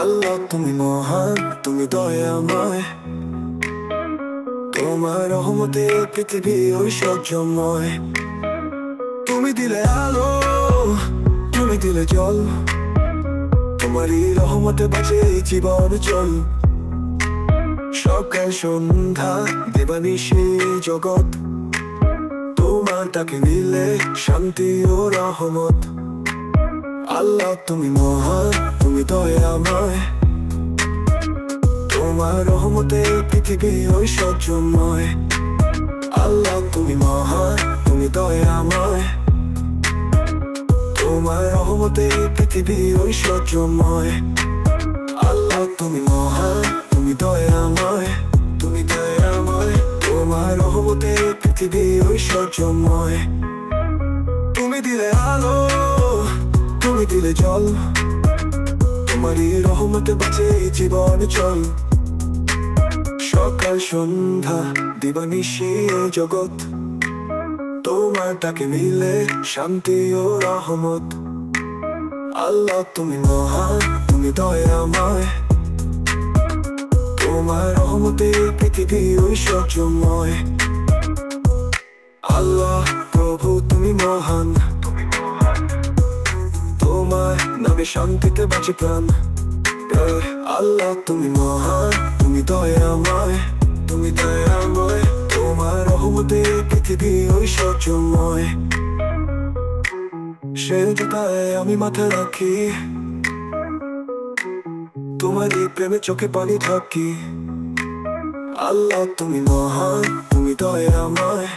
আল্লাহ তুমি মহান, তুমি দয়াময়, তোমার রহমতে পৃথিবী ঐশ্বর্যময়। তুমি দিলে আলো, তুমি দিলে জল, তোমারই রহমতে বাঁচে জীবন চল। সকাল সন্ধ্যা দেবানিশি জগৎ, তোমার ডাকে মিলে শান্তি ও রহমত। আল্লাহ তুমি মহান, তুমি দয়াময়, তোমার রহমতে পৃথিবী ঐশ্বর্যময়। আল্লাহ তুমি মহান, তুমি দয়াময়, তোমার রহমতে পৃথিবী ঐশ্বর্যময়। আল্লাহ তুমি মহান, তুমি দয়াময়, তুমি দয়াময়, তোমার রহমতে পৃথিবী ঐশ্বর্যময়। তুমি দিলে আলো, তুমি দিলে জল, তোমারই রহমতে বাঁচে জীবন চল। সকাল সন্ধ্যা দিবানিশি জগৎ, তোমার ডাকে মিলে শান্তি ও রহমত। আল্লাহ তুমি মহান, তুমি দয়াময়, তোমার রহমতে পৃথিবী ঐশ্বর্যময়। আল্লাহ প্রভু তুমি মহান, তোমার নামে শান্তিতে বাঁচে প্রাণ। আল্লাহ তুমি মহান, তুমি দয়াময়, তুমি দয়াময়, তোমার রহমতে পৃথিবী ঐশ্বর্যময়। সে জুতায় আমি মাথা রাখি, তোমারই প্রেমে চোখে পানি থাকি। আল্লাহ তুমি মহান, তুমি দয়াময়,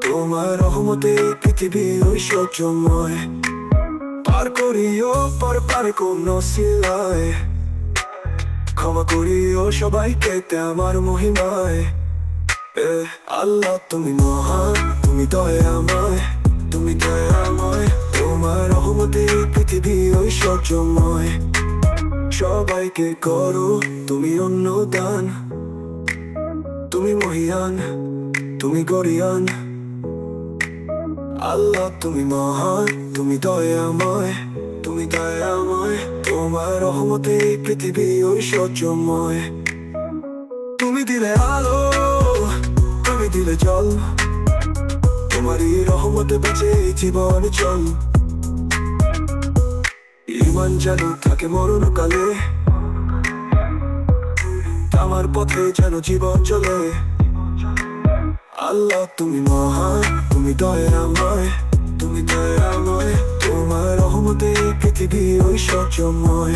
তোমার রহমতে পৃথিবী ঐশ্বর্যময়। পার করিও পারে কোন সিলায়, ক্ষমা করিও সবাইকে আমার মহিমায়। আল্লাহ তুমি মহান, তুমি দয়াময়, তুমি দয়াময়, তোমার রহমতে পৃথিবী ঐশ্বর্যময়। সবাইকে করো তুমি অন্নদান, তুমি মহিয়ান, তুমি গরিয়ান। আল্লাহ তুমি মহান, তুমি দয়াময়, তুমি দয়াময়, তোমার রহমতে পৃথিবী ঐশ্বর্যময়। তুমি দিলে আলো, তুমি দিলে জল, তোমারই রহমতে বেঁচে জীবন চল। ঈমান যেন থাকে মরণকালে, আমার পথে যেন জীবন চলে। আল্লাহ তুমি মহান, তুমি দয়াময়, তুমি দয়াময়, তোমার রহমতে পৃথিবী ঐশ্বর্যময়।